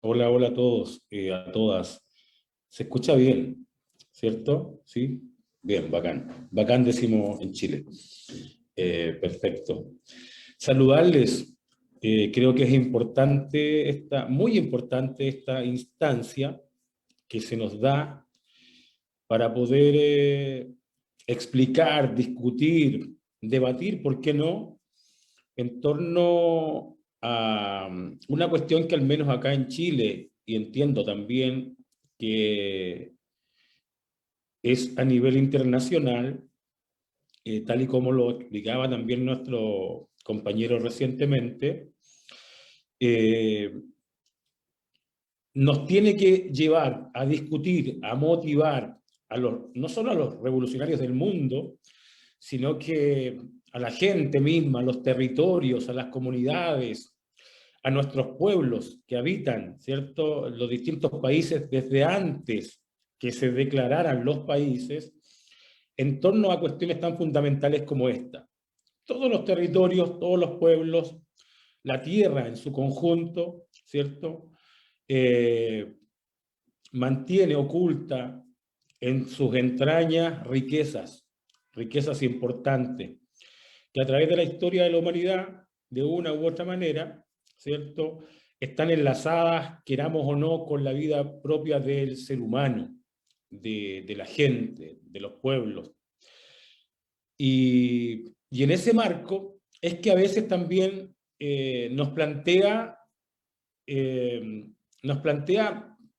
Hola, hola a todos, a todas. ¿Se escucha bien? ¿Cierto? ¿Sí? Bien, bacán. Bacán decimos en Chile. Perfecto. Saludarles. Creo que es importante muy importante esta instancia que se nos da para poder explicar, discutir, debatir, ¿por qué no?, en torno a una cuestión que al menos acá en Chile, y entiendo también que es a nivel internacional, tal y como lo explicaba también nuestro compañero recientemente, eh, nos tiene que llevar a discutir, a motivar no solo a los revolucionarios del mundo, sino que a la gente misma, a los territorios, a las comunidades, a nuestros pueblos que habitan, ¿cierto?, los distintos países desde antes que se declararan los países, en torno a cuestiones tan fundamentales como esta. Todos los territorios, todos los pueblos, la tierra en su conjunto, ¿cierto?, eh, mantiene oculta en sus entrañas riquezas importantes, que a través de la historia de la humanidad, de una u otra manera, ¿cierto?, están enlazadas, queramos o no, con la vida propia del ser humano, de la gente, de los pueblos. Y en ese marco es que a veces también eh, nos plantea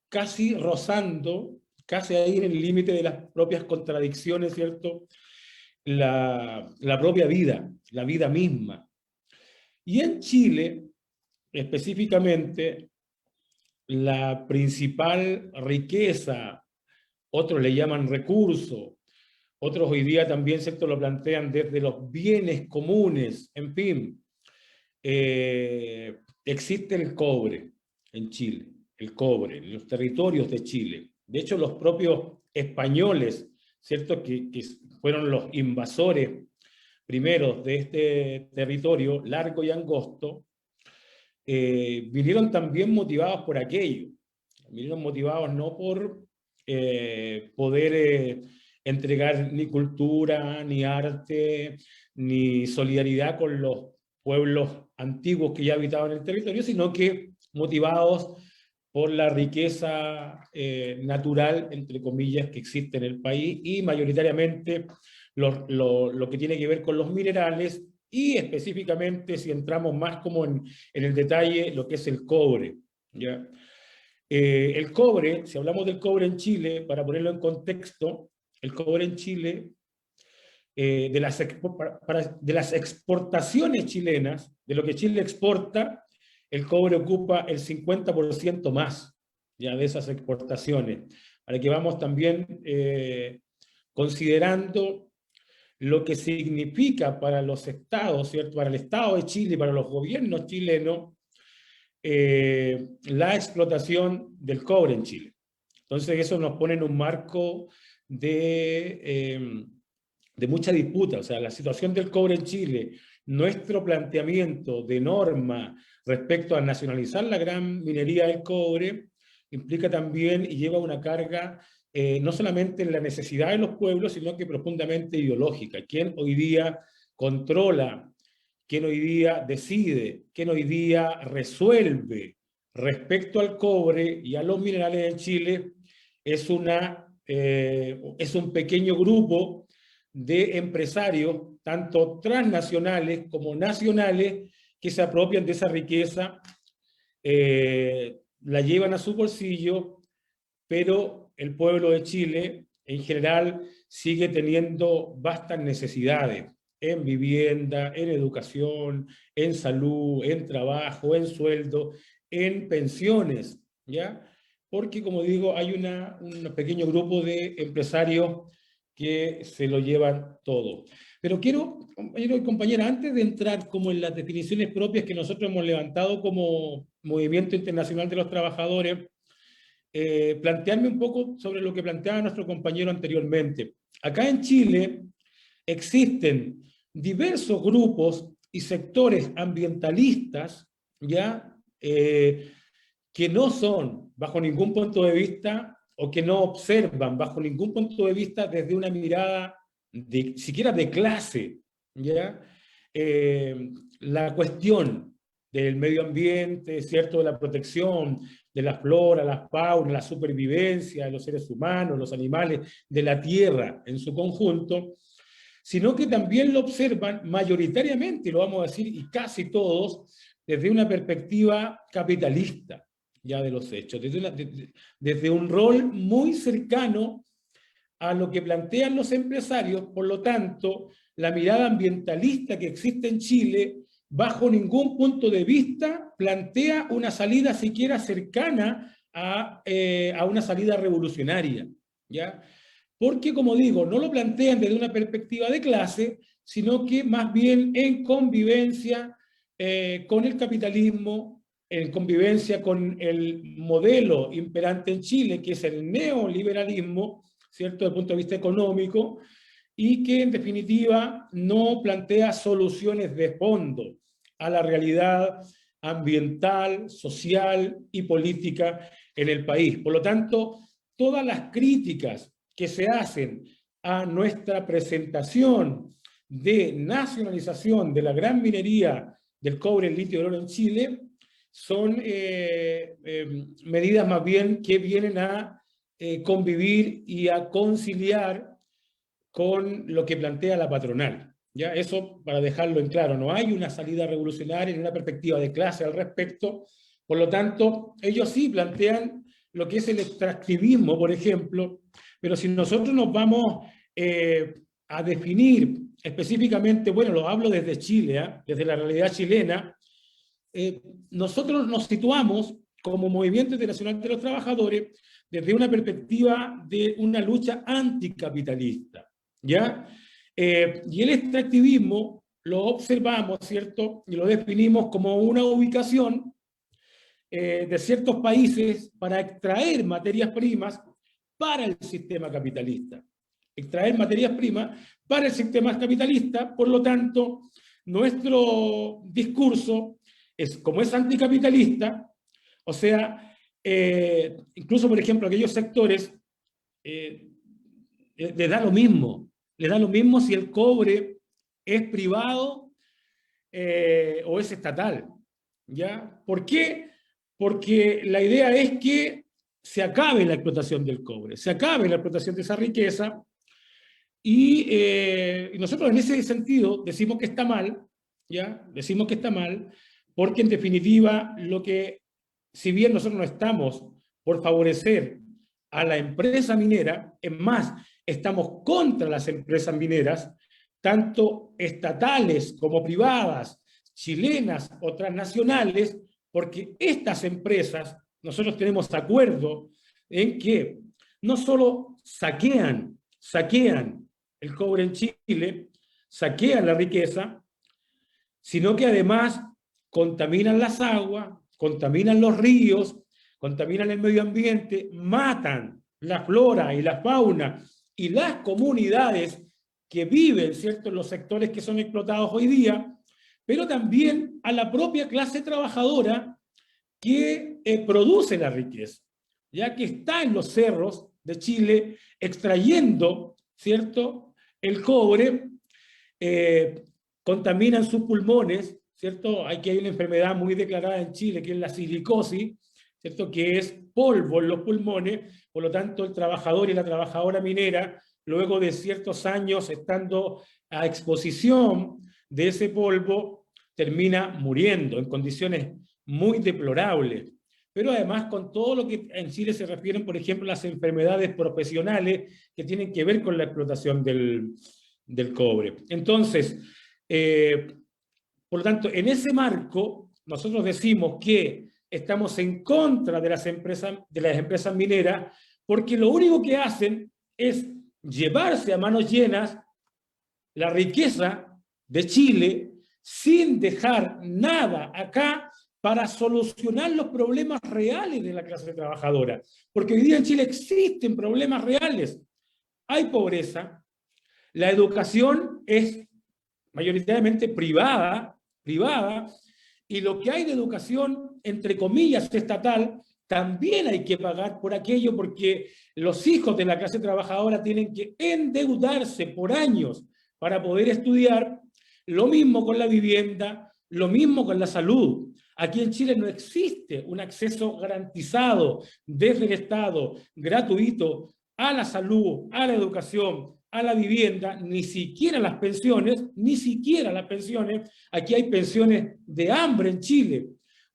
casi rozando, casi ahí en el límite de las propias contradicciones, ¿cierto?, la propia vida, la vida misma. Y en Chile, específicamente, la principal riqueza, otros le llaman recurso, otros hoy día también, ¿cierto?, lo plantean desde los bienes comunes, en fin, existe el cobre en Chile, el cobre, en los territorios de Chile. De hecho, los propios españoles, ¿cierto?, que fueron los invasores primeros de este territorio largo y angosto, vinieron también motivados por aquello. Vinieron motivados no por poder entregar ni cultura, ni arte, ni solidaridad con los pueblos antiguos que ya habitaban el territorio, sino que motivados por la riqueza natural, entre comillas, que existe en el país, y mayoritariamente lo que tiene que ver con los minerales, y específicamente, si entramos más como en el detalle, lo que es el cobre, ¿ya? El cobre, si hablamos del cobre en Chile, para ponerlo en contexto, el cobre en Chile, de las exportaciones chilenas, de lo que Chile exporta, el cobre ocupa el 50% más, ya, de esas exportaciones, para que vamos también considerando lo que significa para los estados, ¿cierto?, para el Estado de Chile y para los gobiernos chilenos, la explotación del cobre en Chile. Entonces eso nos pone en un marco de mucha disputa. O sea, la situación del cobre en Chile, nuestro planteamiento de norma respecto a nacionalizar la gran minería del cobre, implica también y lleva una carga no solamente en la necesidad de los pueblos, sino que profundamente ideológica. ¿Quién hoy día controla, quién hoy día decide, quién hoy día resuelve respecto al cobre y a los minerales en Chile? Es un pequeño grupo de empresarios, tanto transnacionales como nacionales, que se apropian de esa riqueza, la llevan a su bolsillo, pero el pueblo de Chile en general sigue teniendo vastas necesidades en vivienda, en educación, en salud, en trabajo, en sueldo, en pensiones, ¿ya? Porque, como digo, hay un pequeño grupo de empresarios que se lo llevan todo. Pero quiero, compañero y compañera, antes de entrar como en las definiciones propias que nosotros hemos levantado como Movimiento Internacional de los Trabajadores, plantearme un poco sobre lo que planteaba nuestro compañero anteriormente. Acá en Chile existen diversos grupos y sectores ambientalistas, ¿ya? que no son, bajo ningún punto de vista, o que no observan bajo ningún punto de vista desde una mirada siquiera de clase, ¿ya? La cuestión del medio ambiente, ¿cierto? De la protección de la flora, la fauna, la supervivencia de los seres humanos, los animales, de la tierra en su conjunto, sino que también lo observan mayoritariamente, lo vamos a decir, y casi todos, desde una perspectiva capitalista, ya de los hechos, desde un rol muy cercano a lo que plantean los empresarios. Por lo tanto, la mirada ambientalista que existe en Chile, bajo ningún punto de vista, plantea una salida siquiera cercana a una salida revolucionaria, ¿ya? Porque, como digo, no lo plantean desde una perspectiva de clase, sino que más bien en convivencia con el capitalismo, en convivencia con el modelo imperante en Chile, que es el neoliberalismo, ¿cierto?, desde el punto de vista económico, y que en definitiva no plantea soluciones de fondo a la realidad ambiental, social y política en el país. Por lo tanto, todas las críticas que se hacen a nuestra presentación de nacionalización de la gran minería del cobre, el litio y el oro en Chile, son medidas más bien que vienen a convivir y a conciliar con lo que plantea la patronal. ¿Ya? Eso para dejarlo en claro, no hay una salida revolucionaria ni una perspectiva de clase al respecto. Por lo tanto, ellos sí plantean lo que es el extractivismo, por ejemplo, pero si nosotros nos vamos a definir específicamente, bueno, lo hablo desde Chile, desde la realidad chilena, nosotros nos situamos como Movimiento Internacional de los Trabajadores desde una perspectiva de una lucha anticapitalista, ¿ya? Y el extractivismo lo observamos, ¿cierto? Y lo definimos como una ubicación de ciertos países para extraer materias primas para el sistema capitalista. Extraer materias primas para el sistema capitalista. Por lo tanto, nuestro discurso es, como es anticapitalista, o sea, incluso, por ejemplo, aquellos sectores le da lo mismo si el cobre es privado o es estatal, ¿ya? ¿Por qué? Porque la idea es que se acabe la explotación del cobre, se acabe la explotación de esa riqueza, y nosotros en ese sentido decimos que está mal, ¿ya? Decimos que está mal, porque en definitiva lo que, si bien nosotros no estamos por favorecer a la empresa minera, es más, estamos contra las empresas mineras, tanto estatales como privadas, chilenas o transnacionales, porque estas empresas, nosotros tenemos acuerdo en que no solo saquean el cobre en Chile, saquean la riqueza, sino que además contaminan las aguas, contaminan los ríos, contaminan el medio ambiente, matan la flora y la fauna y las comunidades que viven, ¿cierto?, en los sectores que son explotados hoy día, pero también a la propia clase trabajadora que produce la riqueza, ya que está en los cerros de Chile extrayendo, ¿cierto?, el cobre, contaminan sus pulmones, ¿cierto? Aquí hay una enfermedad muy declarada en Chile, que es la silicosis, ¿cierto?, que es polvo en los pulmones. Por lo tanto, el trabajador y la trabajadora minera, luego de ciertos años estando a exposición de ese polvo, termina muriendo en condiciones muy deplorables. Pero además con todo lo que en Chile se refieren, por ejemplo, las enfermedades profesionales que tienen que ver con la explotación del cobre. Entonces, por lo tanto, en ese marco, nosotros decimos que estamos en contra de las empresas mineras, porque lo único que hacen es llevarse a manos llenas la riqueza de Chile sin dejar nada acá para solucionar los problemas reales de la clase trabajadora. Porque hoy día en Chile existen problemas reales. Hay pobreza, la educación es mayoritariamente privada, y lo que hay de educación, entre comillas, estatal, también hay que pagar por aquello, porque los hijos de la clase trabajadora tienen que endeudarse por años para poder estudiar. Lo mismo con la vivienda, lo mismo con la salud. Aquí en Chile no existe un acceso garantizado desde el Estado, gratuito, a la salud, a la educación, a la vivienda, ni siquiera las pensiones, ni siquiera las pensiones. Aquí hay pensiones de hambre en Chile.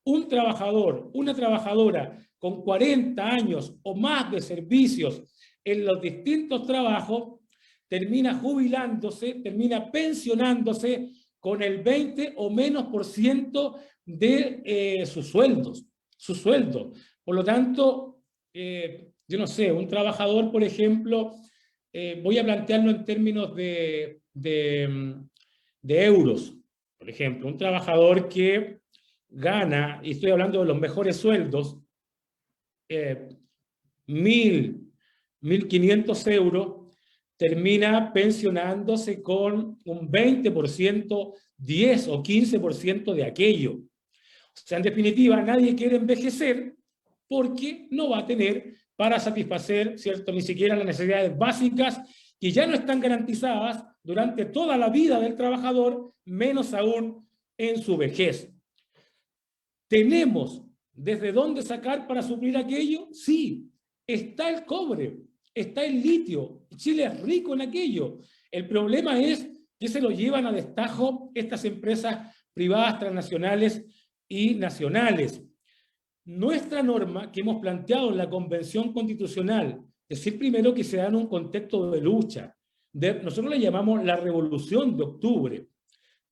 Un trabajador, una trabajadora con 40 años o más de servicios en los distintos trabajos, termina jubilándose, termina pensionándose con el 20 o menos por ciento de sus sueldos, su sueldo. Por lo tanto, yo no sé, un trabajador, por ejemplo, voy a plantearlo en términos de euros, por ejemplo, un trabajador que gana, y estoy hablando de los mejores sueldos, 1.500 euros, termina pensionándose con un 20%, 10 o 15% de aquello. O sea, en definitiva, nadie quiere envejecer porque no va a tener para satisfacer, ¿cierto?, ni siquiera las necesidades básicas que ya no están garantizadas durante toda la vida del trabajador, menos aún en su vejez. ¿Tenemos desde dónde sacar para suplir aquello? Sí, está el cobre, está el litio. Chile es rico en aquello. El problema es que se lo llevan a destajo estas empresas privadas, transnacionales y nacionales. Nuestra norma que hemos planteado en la Convención Constitucional, decir primero que se da en un contexto de lucha, nosotros le llamamos la Revolución de Octubre.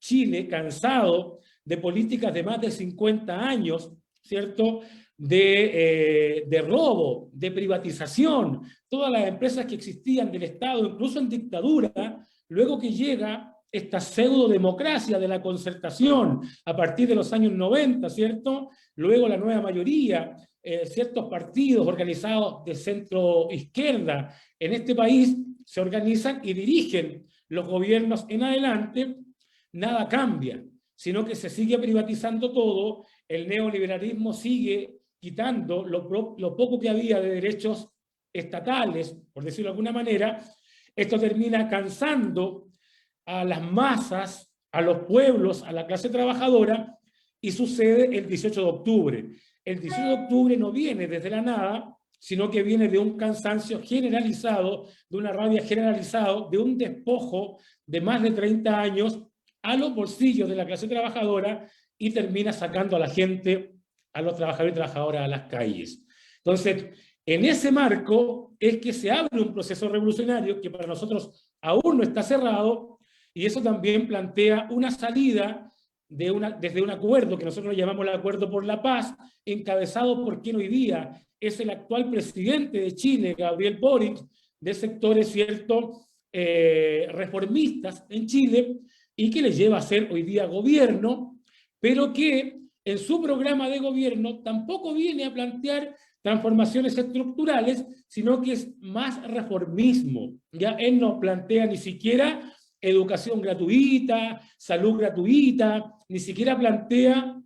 Chile, cansado de políticas de más de 50 años, ¿cierto?, de robo, de privatización, todas las empresas que existían del Estado, incluso en dictadura, luego que llega esta pseudo-democracia de la concertación a partir de los años 90, ¿cierto? Luego la nueva mayoría, ciertos partidos organizados de centro-izquierda en este país se organizan y dirigen los gobiernos en adelante. Nada cambia, sino que se sigue privatizando todo, el neoliberalismo sigue quitando lo poco que había de derechos estatales, por decirlo de alguna manera. Esto termina cansando a las masas, a los pueblos, a la clase trabajadora, y sucede el 18 de octubre. El 18 de octubre no viene desde la nada, sino que viene de un cansancio generalizado, de una rabia generalizada, de un despojo de más de 30 años a los bolsillos de la clase trabajadora, y termina sacando a la gente, a los trabajadores y trabajadoras a las calles. Entonces, en ese marco es que se abre un proceso revolucionario que para nosotros aún no está cerrado, y eso también plantea una salida desde un acuerdo que nosotros llamamos el Acuerdo por la Paz, encabezado por quien hoy día es el actual presidente de Chile, Gabriel Boric, de sectores, ¿cierto?, reformistas en Chile, y que le lleva a ser hoy día gobierno, pero que en su programa de gobierno tampoco viene a plantear transformaciones estructurales, sino que es más reformismo. Ya él no plantea ni siquiera educación gratuita, salud gratuita, ni siquiera plantea,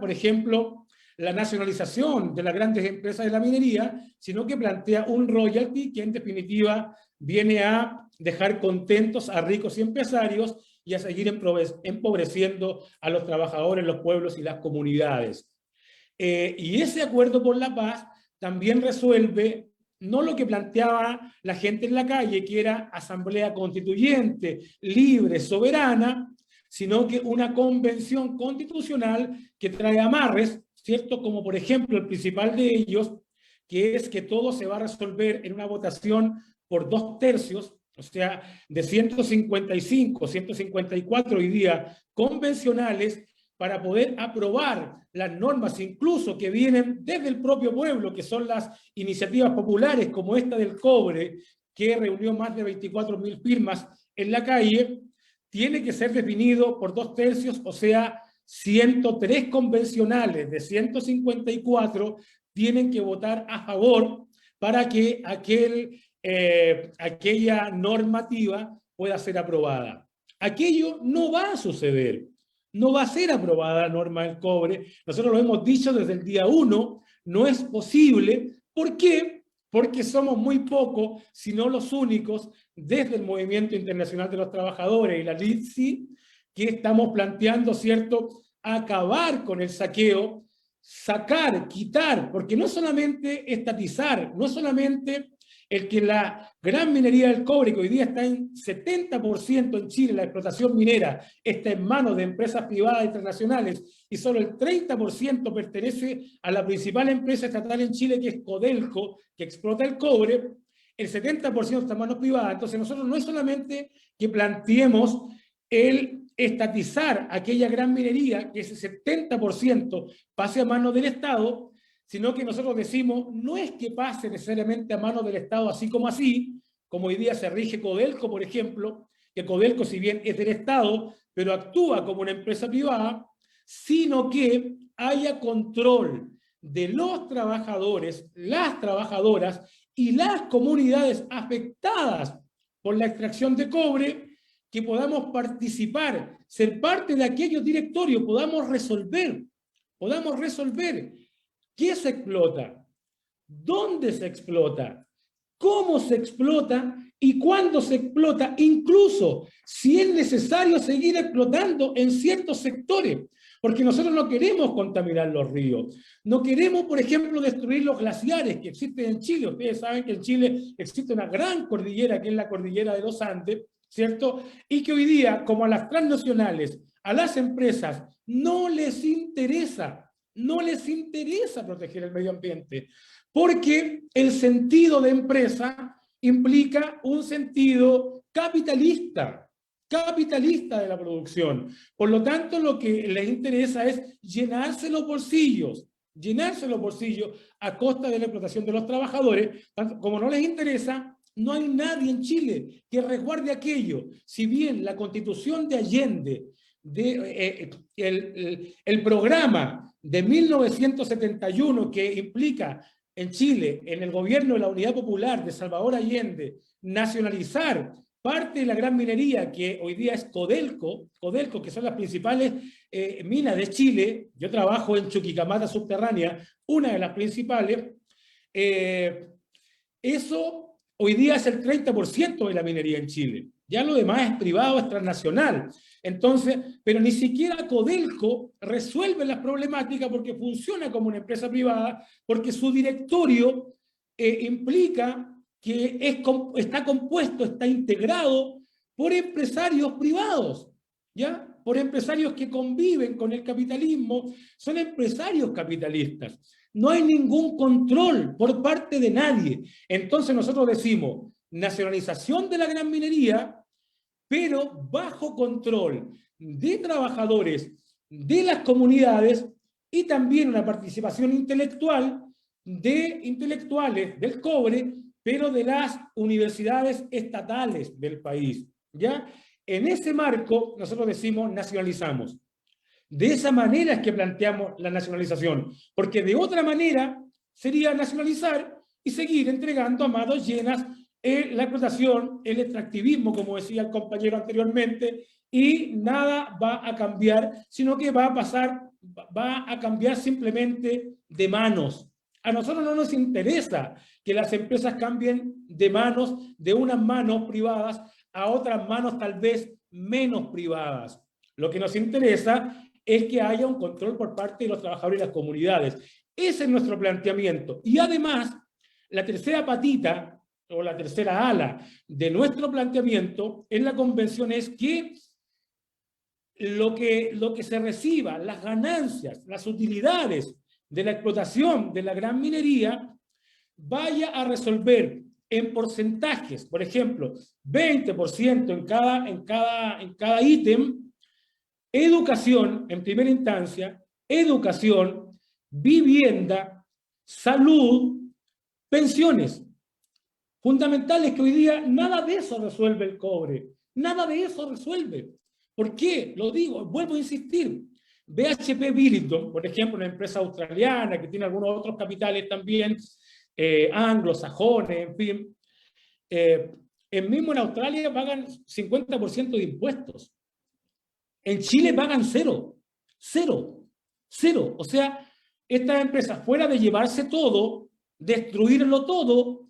por ejemplo, la nacionalización de las grandes empresas de la minería, sino que plantea un royalty que en definitiva viene a dejar contentos a ricos y empresarios y a seguir empobreciendo a los trabajadores, los pueblos y las comunidades. Y ese Acuerdo por la Paz también resuelve no lo que planteaba la gente en la calle, que era asamblea constituyente, libre, soberana, sino que una convención constitucional que trae amarres, ¿cierto? Como por ejemplo el principal de ellos, que es que todo se va a resolver en una votación por 2/3, o sea, de 155, 154 hoy día convencionales, para poder aprobar las normas, incluso que vienen desde el propio pueblo, que son las iniciativas populares como esta del cobre, que reunió más de 24.000 firmas en la calle, tiene que ser definido por 2/3, o sea, 103 convencionales de 154 tienen que votar a favor para que aquella normativa pueda ser aprobada. Aquello no va a suceder. no va a ser aprobada la norma del cobre. Nosotros lo hemos dicho desde el día 1, no es posible. ¿Por qué? Porque somos muy pocos, si no los únicos, desde el Movimiento Internacional de los Trabajadores y la LITSI, que estamos planteando, ¿cierto?, acabar con el saqueo, sacar, quitar, porque no solamente estatizar, no solamente el que la gran minería del cobre, que hoy día está en 70% en Chile, la explotación minera, está en manos de empresas privadas internacionales, y solo el 30% pertenece a la principal empresa estatal en Chile, que es Codelco, que explota el cobre. El 70% está en manos privadas. Entonces nosotros no es solamente que planteemos el estatizar aquella gran minería, que ese 70% pase a manos del Estado, sino que nosotros decimos, no es que pase necesariamente a manos del Estado así, como hoy día se rige Codelco, por ejemplo, que Codelco, si bien es del Estado, pero actúa como una empresa privada, sino que haya control de los trabajadores, las trabajadoras y las comunidades afectadas por la extracción de cobre, que podamos participar, ser parte de aquellos directorios, podamos resolver qué se explota, dónde se explota, cómo se explota y cuándo se explota, incluso si es necesario seguir explotando en ciertos sectores, porque nosotros no queremos contaminar los ríos, no queremos, por ejemplo, destruir los glaciares que existen en Chile. Ustedes saben que en Chile existe una gran cordillera, que es la cordillera de los Andes, ¿cierto? Y que hoy día, como a las transnacionales, a las empresas, no les interesa proteger el medio ambiente, porque el sentido de empresa implica un sentido capitalista de la producción. Por lo tanto, lo que les interesa es llenarse los bolsillos a costa de la explotación de los trabajadores. Como no les interesa, no hay nadie en Chile que resguarde aquello. Si bien la Constitución de Allende, el programa de 1971 que implica en Chile, en el gobierno de la Unidad Popular de Salvador Allende, nacionalizar parte de la gran minería que hoy día es Codelco, que son las principales minas de Chile. Yo trabajo en Chuquicamata Subterránea, una de las principales. Eso hoy día es el 30% de la minería en Chile. Ya lo demás es privado, es transnacional. Entonces, pero ni siquiera Codelco resuelve las problemáticas porque funciona como una empresa privada, porque su directorio implica que está compuesto, está integrado por empresarios privados, ¿ya? Por empresarios que conviven con el capitalismo, son empresarios capitalistas. No hay ningún control por parte de nadie. Entonces nosotros decimos, nacionalización de la gran minería, pero bajo control de trabajadores, de las comunidades, y también una participación intelectual de intelectuales del cobre, pero de las universidades estatales del país, ¿ya? En ese marco, nosotros decimos, nacionalizamos. De esa manera es que planteamos la nacionalización, porque de otra manera sería nacionalizar y seguir entregando a manos llenas la explotación, el extractivismo, como decía el compañero anteriormente, y nada va a cambiar, sino que va a cambiar simplemente de manos. A nosotros no nos interesa que las empresas cambien de manos, de unas manos privadas a otras manos tal vez menos privadas. Lo que nos interesa es que haya un control por parte de los trabajadores y las comunidades. Ese es nuestro planteamiento. Y además, la tercera patita o la tercera ala de nuestro planteamiento en la convención es que lo que se reciba, las ganancias, las utilidades de la explotación de la gran minería, vaya a resolver en porcentajes, por ejemplo, 20% en cada ítem, educación en primera instancia, educación, vivienda, salud, pensiones. Fundamentales que hoy día nada de eso resuelve el cobre, nada de eso resuelve. ¿Por qué? Lo digo, vuelvo a insistir. BHP Billiton, por ejemplo, una empresa australiana que tiene algunos otros capitales también, anglosajones, en fin, mismo en Australia pagan 50% de impuestos. En Chile pagan cero, cero, cero. O sea, estas empresas, fuera de llevarse todo, destruirlo todo,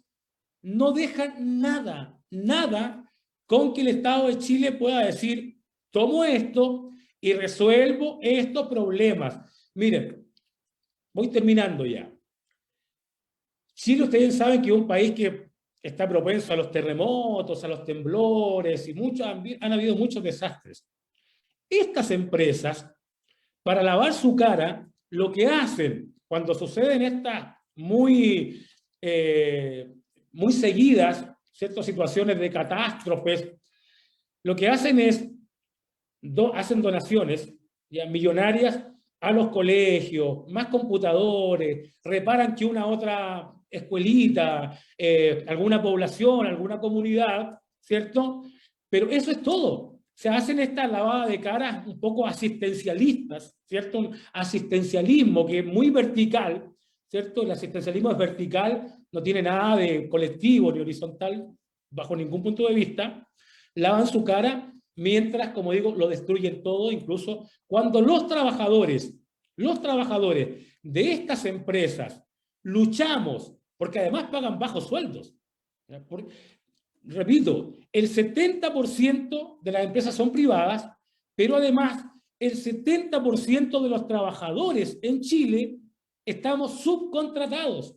no dejan nada, nada con que el Estado de Chile pueda decir, tomo esto y resuelvo estos problemas. Miren, voy terminando ya. Chile, ustedes saben que es un país que está propenso a los terremotos, a los temblores, y han habido muchos desastres. Estas empresas, para lavar su cara, lo que hacen cuando suceden estas muy seguidas, ciertas situaciones de catástrofes, lo que hacen es, hacen donaciones ya, millonarias a los colegios, más computadores, reparan que una otra escuelita, alguna población, alguna comunidad, ¿cierto? Pero eso es todo. Se hacen estas lavadas de caras un poco asistencialistas, ¿cierto? Un asistencialismo que es muy vertical, ¿cierto? El asistencialismo es vertical, no tiene nada de colectivo ni horizontal, bajo ningún punto de vista. Lavan su cara mientras, como digo, lo destruyen todo, incluso cuando los trabajadores de estas empresas luchamos, porque además pagan bajos sueldos. Repito, el 70% de las empresas son privadas, pero además el 70% de los trabajadores en Chile estamos subcontratados.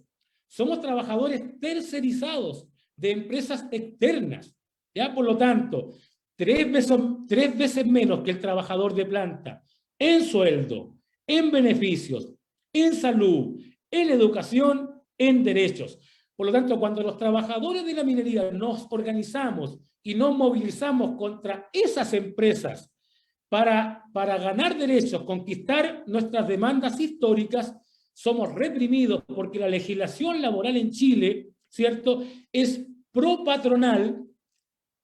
Somos trabajadores tercerizados de empresas externas. ¿Ya? Por lo tanto, tres veces menos que el trabajador de planta en sueldo, en beneficios, en salud, en educación, en derechos. Por lo tanto, cuando los trabajadores de la minería nos organizamos y nos movilizamos contra esas empresas para ganar derechos, conquistar nuestras demandas históricas, somos reprimidos porque la legislación laboral en Chile, ¿cierto?, es pro patronal,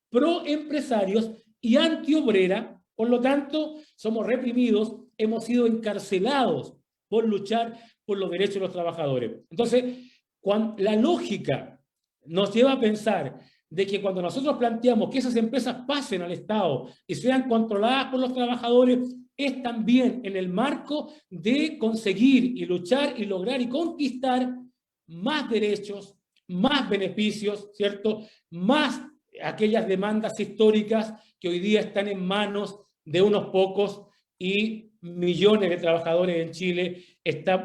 pro empresarios y antiobrera. Por lo tanto, somos reprimidos, hemos sido encarcelados por luchar por los derechos de los trabajadores. Entonces, la lógica nos lleva a pensar de que cuando nosotros planteamos que esas empresas pasen al Estado y sean controladas por los trabajadores, es también en el marco de conseguir y luchar y lograr y conquistar más derechos, más beneficios, ¿cierto? Más aquellas demandas históricas que hoy día están en manos de unos pocos y millones de trabajadores en Chile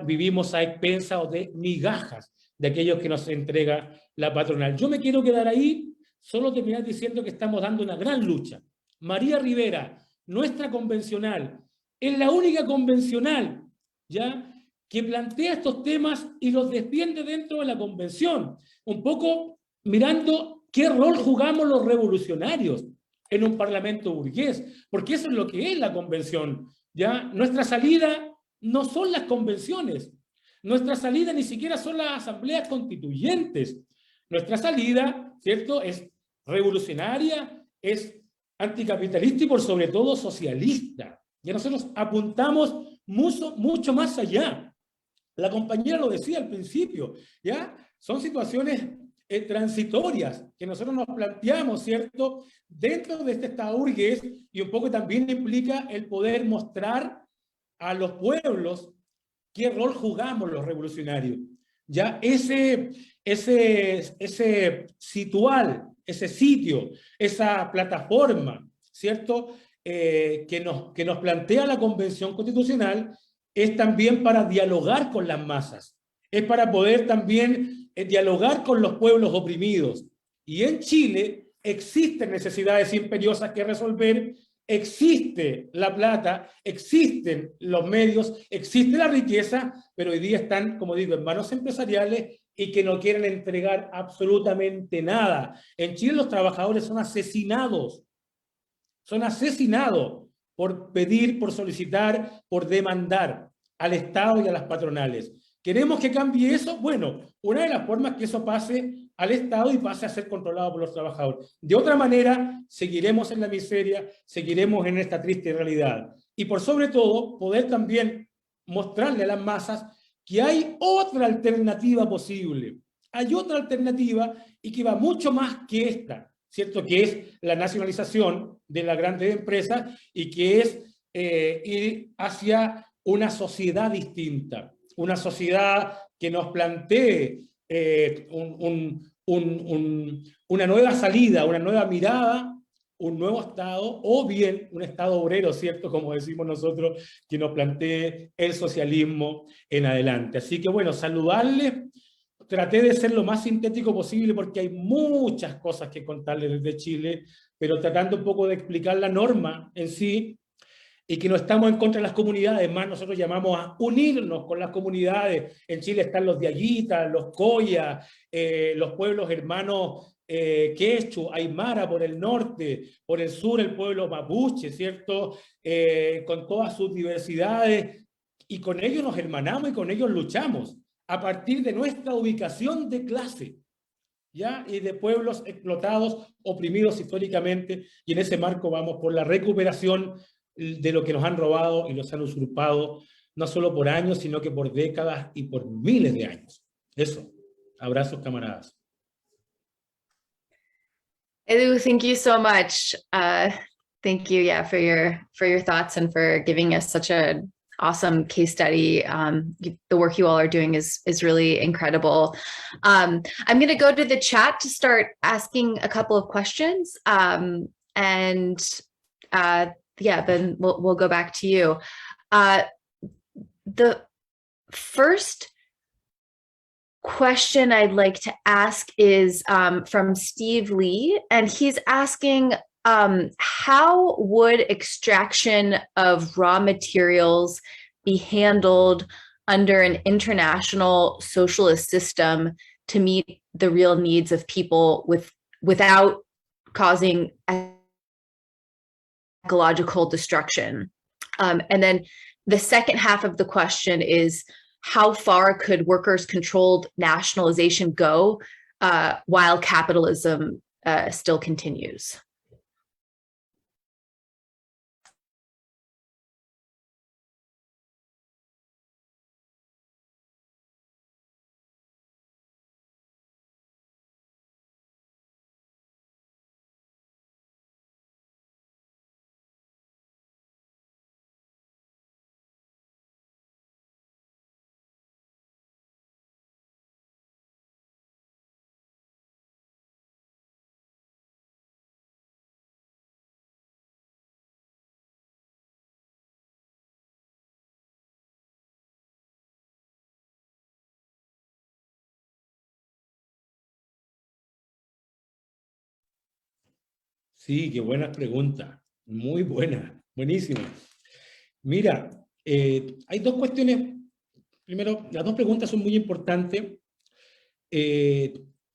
vivimos a expensas de migajas de aquellos que nos entrega la patronal. Yo me quiero quedar ahí, solo terminar diciendo que estamos dando una gran lucha. María Rivera, nuestra convencional, es la única convencional, ¿ya?, que plantea estos temas y los defiende dentro de la convención, un poco mirando qué rol jugamos los revolucionarios en un parlamento burgués, porque eso es lo que es la convención, ¿ya? Nuestra salida no son las convenciones, nuestra salida ni siquiera son las asambleas constituyentes, nuestra salida, ¿cierto?, es revolucionaria, es anticapitalista y por sobre todo socialista. Ya nosotros apuntamos mucho más allá. La compañera lo decía al principio, ¿ya? Son situaciones transitorias que nosotros nos planteamos, ¿cierto?, dentro de este Estado burgués, y un poco también implica el poder mostrar a los pueblos qué rol jugamos los revolucionarios. Ya ese sitio, esa plataforma, ¿cierto?, que nos plantea la Convención Constitucional, es también para dialogar con las masas, es para poder también dialogar con los pueblos oprimidos. Y en Chile existen necesidades imperiosas que resolver, existe la plata, existen los medios, existe la riqueza, pero hoy día están, como digo, en manos empresariales y que no quieren entregar absolutamente nada. En Chile los trabajadores son asesinados por pedir, por solicitar, por demandar al Estado y a las patronales. ¿Queremos que cambie eso? Bueno, una de las formas que eso pase al Estado y pase a ser controlado por los trabajadores. De otra manera, seguiremos en la miseria, seguiremos en esta triste realidad. Y por sobre todo, poder también mostrarle a las masas que hay otra alternativa posible. Hay otra alternativa y que va mucho más que esta, ¿cierto?, que es la nacionalización de las grandes empresas y que es ir hacia una sociedad distinta, una sociedad que nos plantee una nueva salida, una nueva mirada, un nuevo Estado, o bien un Estado obrero, ¿cierto? Como decimos nosotros, que nos plantee el socialismo en adelante. Así que bueno, saludarles. Traté de ser lo más sintético posible porque hay muchas cosas que contarles desde Chile, pero tratando un poco de explicar la norma en sí, y que no estamos en contra de las comunidades, más nosotros llamamos a unirnos con las comunidades. En Chile están los Diaguitas, los Coya, los pueblos hermanos Quechua, Aymara por el norte, por el sur el pueblo Mapuche, ¿cierto? Con todas sus diversidades, y con ellos nos hermanamos y con ellos luchamos, a partir de nuestra ubicación de clase, ¿ya? Y de pueblos explotados, oprimidos históricamente, y en ese marco vamos por la recuperación de lo que nos han robado y nos han usurpado, no solo por años, sino que por décadas y por miles de años. Eso. Abrazos, camaradas. Edu, thank you so much. Thank you, yeah, for your thoughts and for giving us such a awesome case study. The work you all are doing is really incredible. I'm going to go to the chat to start asking a couple of questions, yeah, then we'll go back to you. The first question I'd like to ask is from Steve Lee, and he's asking, how would extraction of raw materials be handled under an international socialist system to meet the real needs of people without causing ecological destruction? And then the second half of the question is, how far could workers-controlled nationalization go while capitalism still continues? Sí, qué buenas preguntas. Muy buenas, buenísimo. Mira, hay dos cuestiones. Primero, las dos preguntas son muy importantes.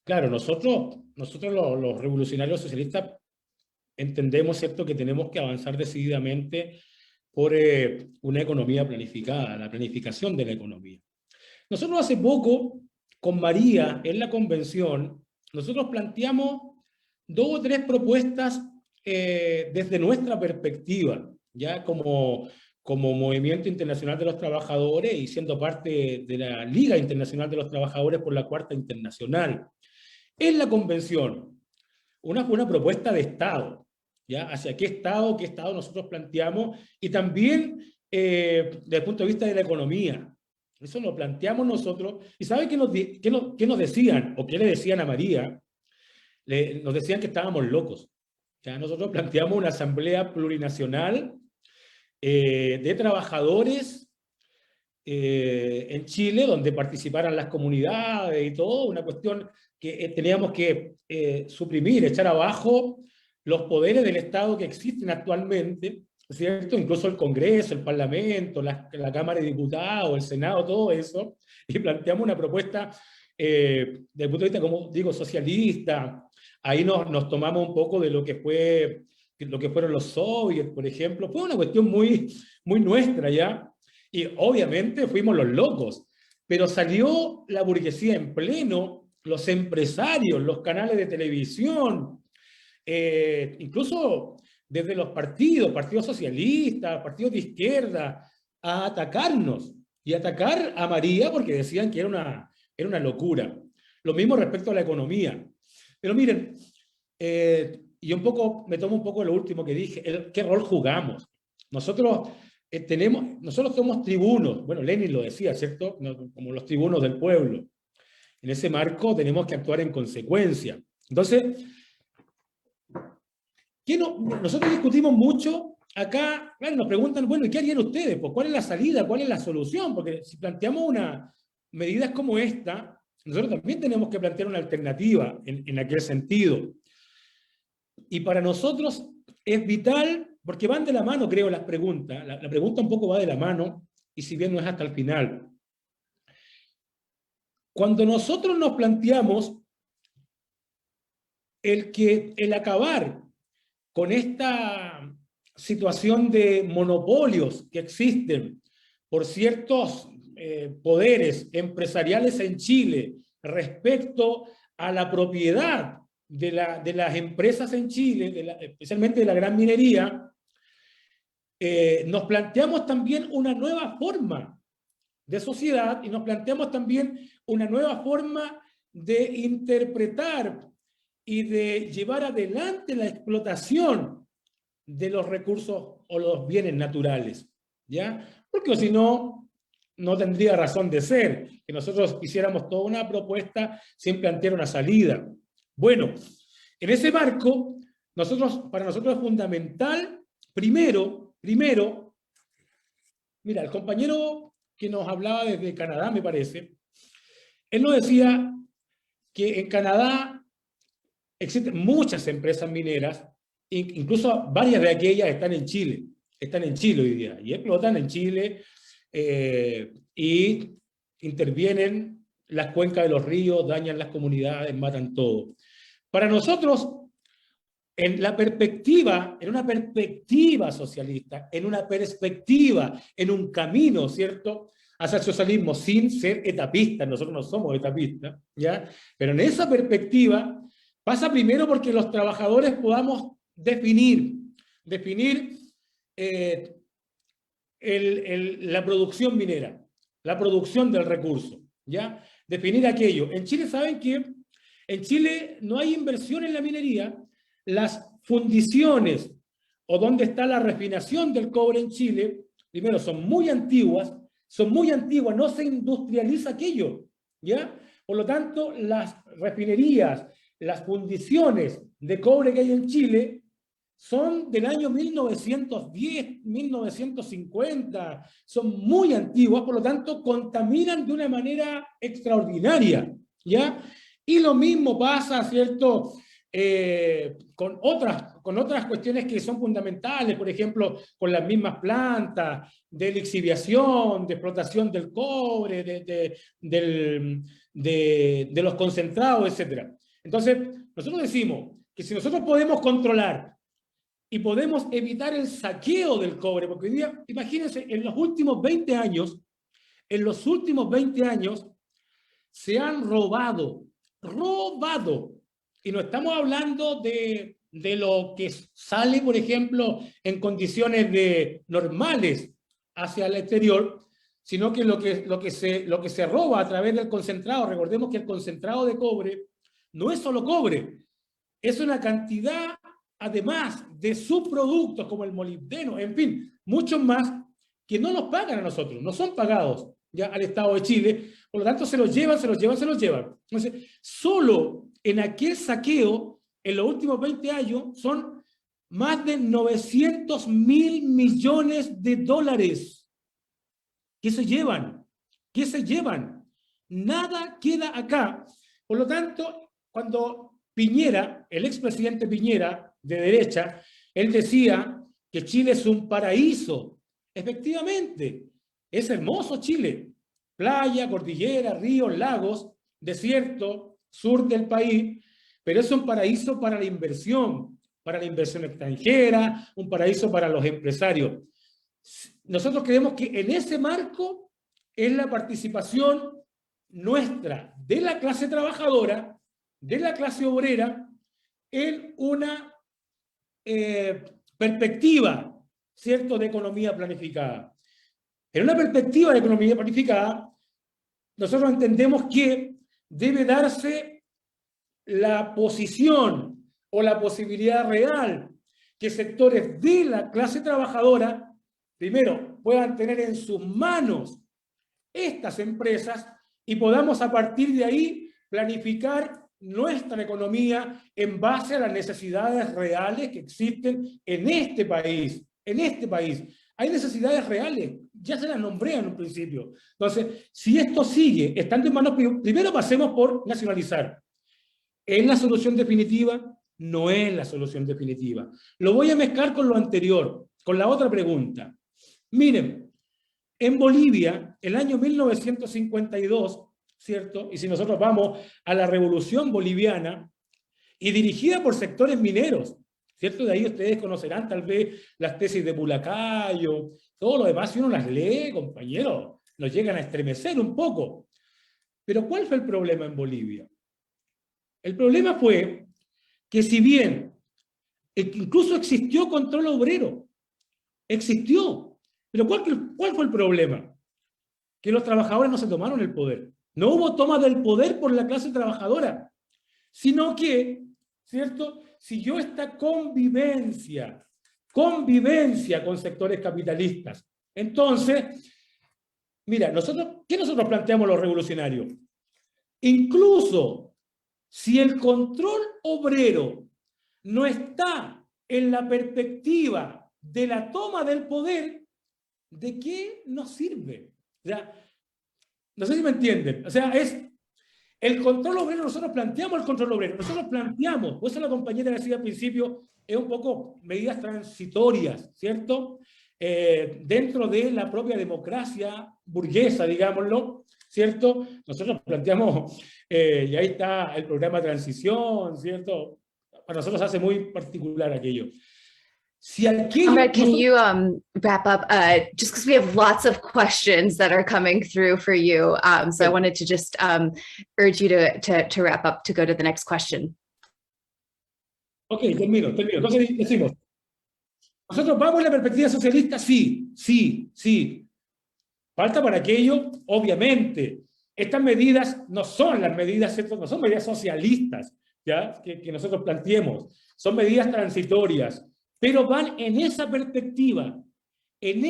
Claro, nosotros los revolucionarios socialistas entendemos, ¿cierto?, que tenemos que avanzar decididamente por una economía planificada, la planificación de la economía. Nosotros hace poco, con María, en la convención, nosotros planteamos 2 o 3 propuestas desde nuestra perspectiva, ya como Movimiento Internacional de los Trabajadores y siendo parte de la Liga Internacional de los Trabajadores por la Cuarta Internacional. En la convención, una propuesta de Estado, ¿ya? Hacia qué Estado nosotros planteamos, y también desde el punto de vista de la economía. Eso lo planteamos nosotros. ¿Y sabe qué nos decían, o qué le decían a María? Nos decían que estábamos locos. Ya nosotros planteamos una asamblea plurinacional de trabajadores en Chile, donde participaran las comunidades y todo, una cuestión que teníamos que suprimir, echar abajo los poderes del Estado que existen actualmente, ¿cierto? Incluso el Congreso, el Parlamento, la Cámara de Diputados, el Senado, todo eso, y planteamos una propuesta desde el punto de vista, como digo, socialista. Ahí nos tomamos un poco de lo que fueron los soviets, por ejemplo. Fue una cuestión muy nuestra, ¿ya? Y obviamente fuimos los locos, pero salió la burguesía en pleno, los empresarios, los canales de televisión, incluso desde los partidos socialistas, partidos de izquierda, a atacarnos y atacar a María porque decían que era una locura. Lo mismo respecto a la economía. Pero miren, y me tomo un poco lo último que dije, ¿qué rol jugamos? nosotros somos tribunos, bueno, Lenin lo decía, ¿cierto? Como los tribunos del pueblo. En ese marco tenemos que actuar en consecuencia. Entonces, nosotros discutimos mucho acá, claro, nos preguntan, bueno, ¿y qué harían ustedes? Pues, ¿cuál es la salida? ¿Cuál es la solución? Porque si planteamos medidas como esta, nosotros también tenemos que plantear una alternativa en aquel sentido. Y para nosotros es vital, porque van de la mano, creo, las preguntas. La pregunta un poco va de la mano, y si bien no es hasta el final. Cuando nosotros nos planteamos el acabar con esta situación de monopolios que existen por ciertos poderes empresariales en Chile respecto a la propiedad de las empresas en Chile, especialmente de la gran minería, nos planteamos también una nueva forma de sociedad y nos planteamos también una nueva forma de interpretar y de llevar adelante la explotación de los recursos o los bienes naturales, ¿ya? Porque si no, no tendría razón de ser que nosotros hiciéramos toda una propuesta sin plantear una salida. Bueno, en ese marco, para nosotros es fundamental, primero, mira, el compañero que nos hablaba desde Canadá, me parece, él nos decía que en Canadá existen muchas empresas mineras, incluso varias de aquellas están en Chile hoy día, y explotan en Chile y intervienen las cuencas de los ríos, dañan las comunidades, matan todo. Para nosotros, en una perspectiva socialista, en un camino, ¿cierto?, hacia el socialismo sin ser etapistas, nosotros no somos etapistas, ¿ya? Pero en esa perspectiva pasa primero porque los trabajadores podamos definir la producción minera, la producción del recurso, ¿ya? Definir aquello. En Chile, ¿saben qué? En Chile no hay inversión en la minería. Las fundiciones o donde está la refinación del cobre en Chile, primero son muy antiguas, no se industrializa aquello, ¿ya? Por lo tanto, las refinerías, las fundiciones de cobre que hay en Chile son del año 1910, 1950, son muy antiguas, por lo tanto, contaminan de una manera extraordinaria, ¿ya? Y lo mismo pasa, ¿cierto?, con otras cuestiones que son fundamentales, por ejemplo, con las mismas plantas de lixiviación, de explotación del cobre, de los concentrados, etc. Entonces, nosotros decimos que si nosotros podemos controlar y podemos evitar el saqueo del cobre, porque hoy día, imagínense, en los últimos 20 años, se han robado, y no estamos hablando de lo que sale, por ejemplo, en condiciones normales hacia el exterior, sino que lo que se roba a través del concentrado. Recordemos que el concentrado de cobre no es solo cobre, es una cantidad, además de subproductos como el molibdeno, en fin, muchos más que no nos pagan a nosotros, no son pagados ya al Estado de Chile, por lo tanto se los llevan. Entonces, solo en aquel saqueo, en los últimos 20 años, son más de 900 mil millones de dólares. ¿Qué se llevan? Nada queda acá. Por lo tanto, cuando Piñera, el expresidente Piñera, de derecha, él decía que Chile es un paraíso. Efectivamente, es hermoso Chile. Playa, cordillera, ríos, lagos, desierto, sur del país, pero es un paraíso para la inversión extranjera, un paraíso para los empresarios. Nosotros creemos que en ese marco es la participación nuestra, de la clase trabajadora, de la clase obrera, en una perspectiva, ¿cierto?, de economía planificada. En una perspectiva de economía planificada, nosotros entendemos que debe darse la posición o la posibilidad real que sectores de la clase trabajadora primero, puedan tener en sus manos estas empresas y podamos a partir de ahí planificar nuestra economía en base a las necesidades reales que existen en este país. En este país hay necesidades reales, ya se las nombré en un principio. Entonces, si esto sigue estando en manos, primero pasemos por nacionalizar. ¿Es la solución definitiva? No es la solución definitiva. Lo voy a mezclar con lo anterior, con la otra pregunta. Miren, en Bolivia, el año 1952, ¿cierto? Y si nosotros vamos a la Revolución Boliviana, y dirigida por sectores mineros, ¿cierto? De ahí ustedes conocerán tal vez las tesis de Bulacayo, todo lo demás, si uno las lee, compañeros, nos llegan a estremecer un poco. Pero ¿cuál fue el problema en Bolivia? El problema fue que si bien incluso existió control obrero, existió, pero ¿cuál fue el problema? Que los trabajadores no se tomaron el poder. No hubo toma del poder por la clase trabajadora, sino que, ¿cierto?, siguió esta convivencia con sectores capitalistas. Entonces, mira, ¿qué nosotros planteamos los revolucionarios? Incluso si el control obrero no está en la perspectiva de la toma del poder, ¿de qué nos sirve? O sea, no sé si me entienden. O sea, es el control obrero, nosotros planteamos el control obrero, nosotros planteamos, por eso la compañera decía al principio, es un poco medidas transitorias, ¿cierto? Dentro de la propia democracia burguesa, digámoslo, ¿cierto? Nosotros planteamos, y ahí está el programa de transición, ¿cierto? Para nosotros hace muy particular aquello. Si Ahmed, can you wrap up? Just because we have lots of questions that are coming through for you, so I wanted to just urge you to wrap up to go to the next question. Ok, termino. Entonces decimos, ¿nosotros vamos en la perspectiva socialista? Sí. Falta para aquello, obviamente. Estas medidas no son las medidas, ¿cierto? No son medidas socialistas, ¿ya? Que nosotros planteemos. Son medidas transitorias, pero van en esa perspectiva, en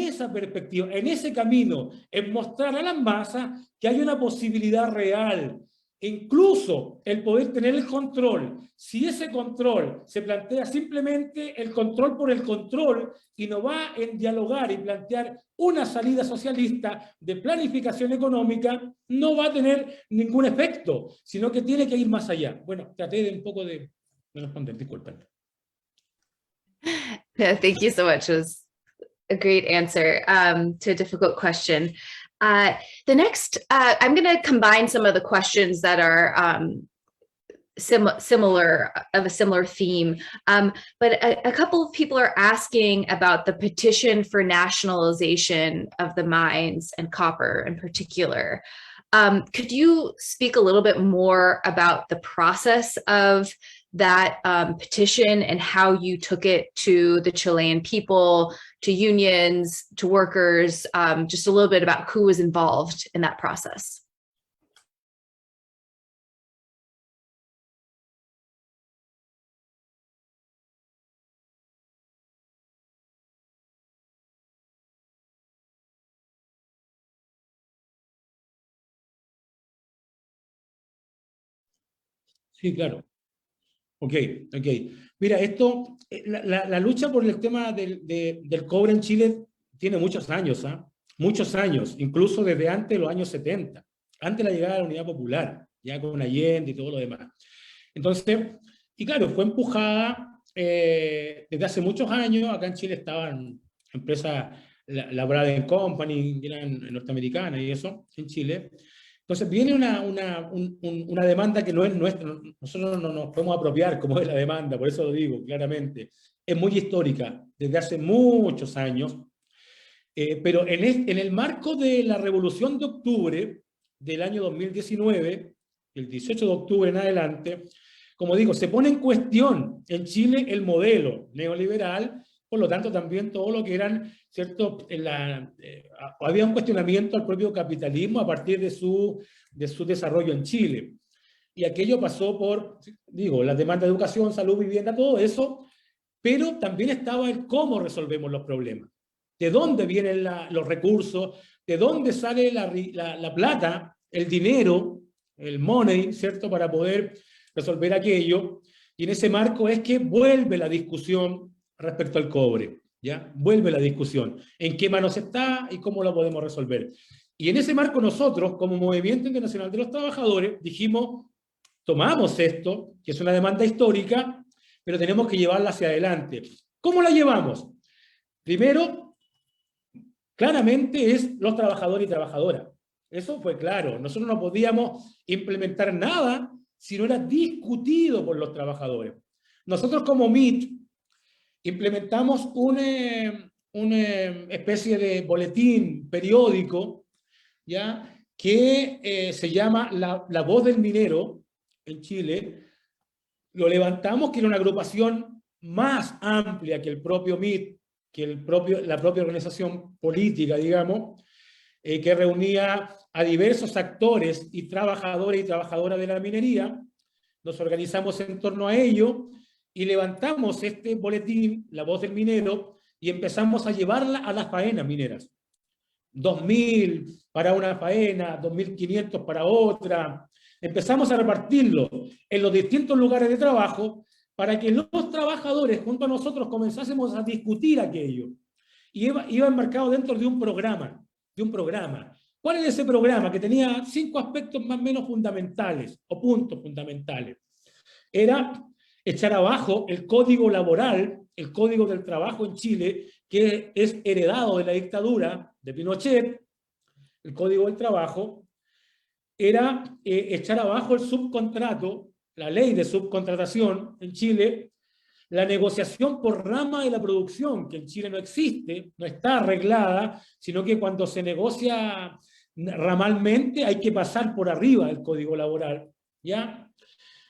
ese camino, en mostrar a las masas que hay una posibilidad real, incluso el poder tener el control. Si ese control se plantea simplemente el control por el control y no va en dialogar y plantear una salida socialista de planificación económica, no va a tener ningún efecto, sino que tiene que ir más allá. Bueno, traté de un poco de responder, disculpen. Yeah, thank you so much. It was a great answer to a difficult question. The next, I'm going to combine some of the questions that are similar of a similar theme, but a couple of people are asking about the petition for nationalization of the mines and copper in particular. Could you speak a little bit more about the process of that petition and how you took it to the Chilean people, to unions, to workers, just a little bit about who was involved in that process? Sí, claro. Ok. Mira, la lucha por el tema del cobre en Chile tiene muchos años, muchos años, incluso desde antes de los años 70, antes de la llegada de la Unidad Popular, ya con Allende y todo lo demás. Entonces, y claro, fue empujada desde hace muchos años. Acá en Chile estaban empresas, la Braden Company, que eran norteamericanas y eso, en Chile. Entonces viene una demanda que no es nuestra, nosotros no nos podemos apropiar como es la demanda, por eso lo digo claramente. Es muy histórica, desde hace muchos años, pero en el marco de la Revolución de Octubre del año 2019, el 18 de octubre en adelante, como digo, se pone en cuestión en Chile el modelo neoliberal, por lo tanto también todo lo que eran, ¿cierto? Había un cuestionamiento al propio capitalismo a partir de su desarrollo en Chile. Y aquello pasó por, digo, la demanda de educación, salud, vivienda, todo eso, pero también estaba el cómo resolvemos los problemas. de dónde vienen los recursos, de dónde sale la plata, el dinero, el money, ¿cierto?, para poder resolver aquello. Y en ese marco es que vuelve la discusión respecto al cobre, ¿ya? Vuelve la discusión. ¿En qué manos está y cómo lo podemos resolver? Y en ese marco nosotros, como Movimiento Internacional de los Trabajadores, dijimos, tomamos esto, que es una demanda histórica, pero tenemos que llevarla hacia adelante. ¿Cómo la llevamos? Primero, claramente es los trabajadores y trabajadoras. Eso fue claro. Nosotros no podíamos implementar nada si no era discutido por los trabajadores. Nosotros como MIT implementamos una especie de boletín periódico, ¿ya?, que se llama la Voz del Minero en Chile. Lo levantamos, que era una agrupación más amplia que el propio MIT, que la propia organización política, digamos, que reunía a diversos actores y trabajadores y trabajadoras de la minería. Nos organizamos en torno a ello y levantamos este boletín, La Voz del Minero, y empezamos a llevarla a las faenas mineras. 2.000 para una faena, 2.500 para otra. Empezamos a repartirlo en los distintos lugares de trabajo para que los trabajadores junto a nosotros comenzásemos a discutir aquello. Y iba enmarcado dentro de un programa. ¿Cuál es ese programa? Que tenía 5 aspectos más o menos fundamentales, o puntos fundamentales. Era echar abajo el código laboral, el código del trabajo en Chile, que es heredado de la dictadura de Pinochet, el código del trabajo. Era echar abajo el subcontrato, la ley de subcontratación en Chile, la negociación por rama de la producción, que en Chile no existe, no está arreglada, sino que cuando se negocia ramalmente hay que pasar por arriba del código laboral, ¿ya?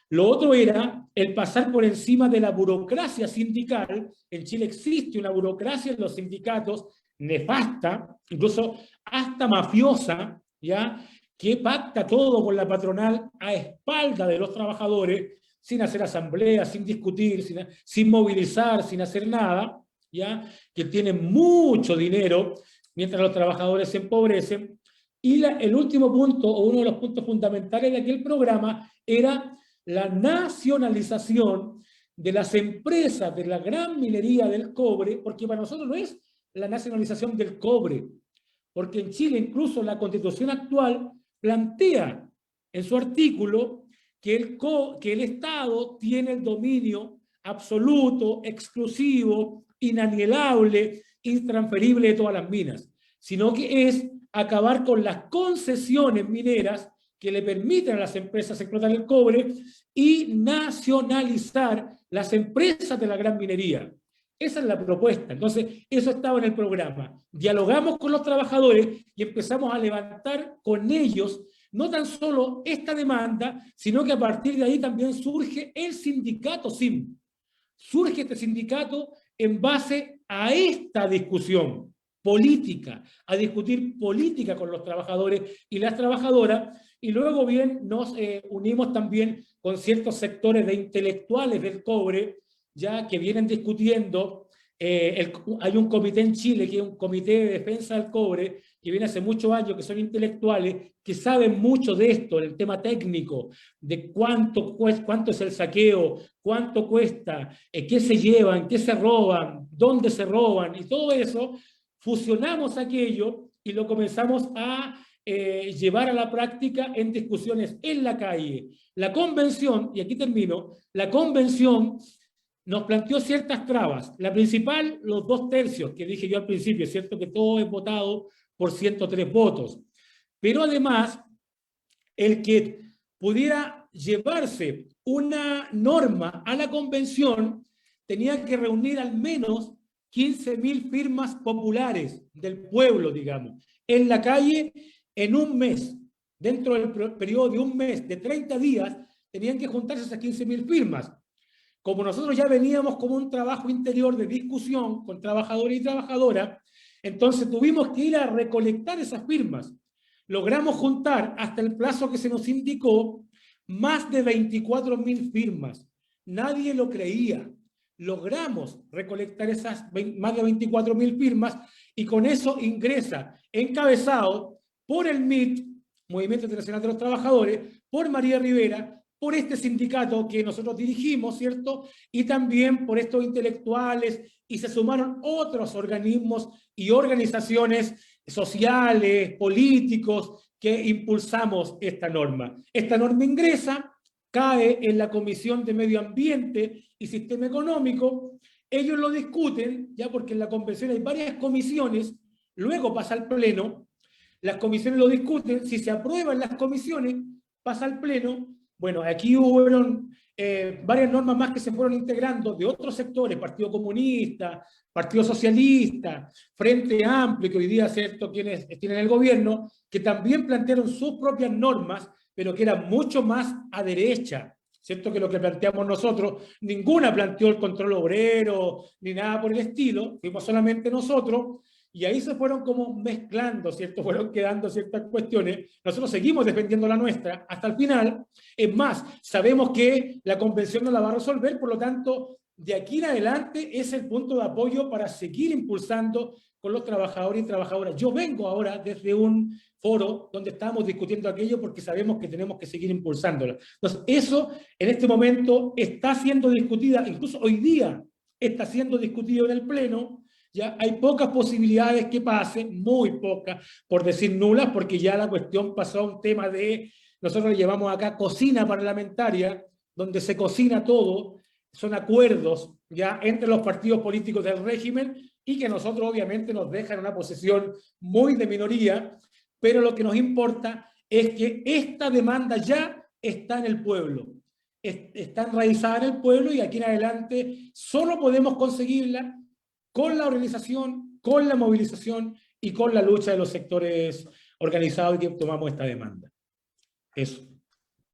Lo otro era el pasar por encima de la burocracia sindical. En Chile existe una burocracia en los sindicatos nefasta, incluso hasta mafiosa, ¿ya?, que pacta todo con la patronal a espalda de los trabajadores, sin hacer asambleas, sin discutir, sin movilizar, sin hacer nada, ¿ya?, que tienen mucho dinero mientras los trabajadores se empobrecen. Y el último punto, o uno de los puntos fundamentales de aquel programa, era la nacionalización de las empresas de la gran minería del cobre, porque para nosotros no es la nacionalización del cobre, porque en Chile incluso la Constitución actual plantea en su artículo que el Estado tiene el dominio absoluto, exclusivo, inalienable, intransferible de todas las minas, sino que es acabar con las concesiones mineras que le permiten a las empresas explotar el cobre y nacionalizar las empresas de la gran minería. Esa es la propuesta. Entonces, eso estaba en el programa. Dialogamos con los trabajadores y empezamos a levantar con ellos no tan solo esta demanda, sino que a partir de ahí también surge el sindicato SIM. Surge este sindicato en base a esta discusión política, a discutir política con los trabajadores y las trabajadoras, y luego bien nos unimos también con ciertos sectores de intelectuales del cobre, ya que vienen discutiendo. Hay un comité en Chile, que es un comité de defensa del cobre, que viene hace muchos años, que son intelectuales, que saben mucho de esto, el tema técnico, de cuánto es el saqueo, cuánto cuesta, qué se llevan, qué se roban, dónde se roban, y todo eso. Fusionamos aquello y lo comenzamos a llevar a la práctica en discusiones en la calle. La convención, y aquí termino, la convención nos planteó ciertas trabas. La principal, los 2/3, que dije yo al principio, es cierto que todo es votado por 103 votos. Pero además, el que pudiera llevarse una norma a la convención tenía que reunir al menos 15.000 firmas populares del pueblo, digamos, en la calle en un mes. Dentro del periodo de un mes, de 30 días, tenían que juntarse esas 15.000 firmas. Como nosotros ya veníamos como un trabajo interior de discusión con trabajadores y trabajadoras, entonces tuvimos que ir a recolectar esas firmas. Logramos juntar, hasta el plazo que se nos indicó, más de 24.000 firmas. Nadie lo creía. Logramos recolectar esas más de 24.000 firmas y con eso ingresa, encabezado por el MIT, Movimiento Internacional de los Trabajadores, por María Rivera, por este sindicato que nosotros dirigimos, ¿cierto? Y también por estos intelectuales, y se sumaron otros organismos y organizaciones sociales, políticos, que impulsamos esta norma. Esta norma ingresa, cae en la Comisión de Medio Ambiente y Sistema Económico, ellos lo discuten, ya porque en la convención hay varias comisiones, luego pasa al Pleno, las comisiones lo discuten, si se aprueban las comisiones, pasa al Pleno. Bueno, aquí hubo varias normas más que se fueron integrando de otros sectores, Partido Comunista, Partido Socialista, Frente Amplio, que hoy día, ¿cierto?, quienes tienen el gobierno, que también plantearon sus propias normas, pero que eran mucho más a derecha, ¿cierto?, que lo que planteamos nosotros. Ninguna planteó el control obrero, ni nada por el estilo, fuimos solamente nosotros, y ahí se fueron como mezclando, ¿cierto? Fueron quedando ciertas cuestiones. Nosotros seguimos defendiendo la nuestra hasta el final. Es más, sabemos que la convención no la va a resolver, por lo tanto, de aquí en adelante es el punto de apoyo para seguir impulsando con los trabajadores y trabajadoras. Yo vengo ahora desde un foro donde estamos discutiendo aquello porque sabemos que tenemos que seguir impulsándolo. Entonces, eso en este momento está siendo discutida, incluso hoy día está siendo discutido en el Pleno. Ya hay pocas posibilidades que pase, muy pocas, por decir nulas, porque ya la cuestión pasó a un tema de, nosotros le llamamos acá cocina parlamentaria, donde se cocina todo, son acuerdos ya entre los partidos políticos del régimen y que nosotros obviamente nos dejan en una posición muy de minoría, pero lo que nos importa es que esta demanda ya está en el pueblo, está enraizada en el pueblo y aquí en adelante solo podemos conseguirla con la organización, con la movilización y con la lucha de los sectores organizados y que tomamos esta demanda. Eso.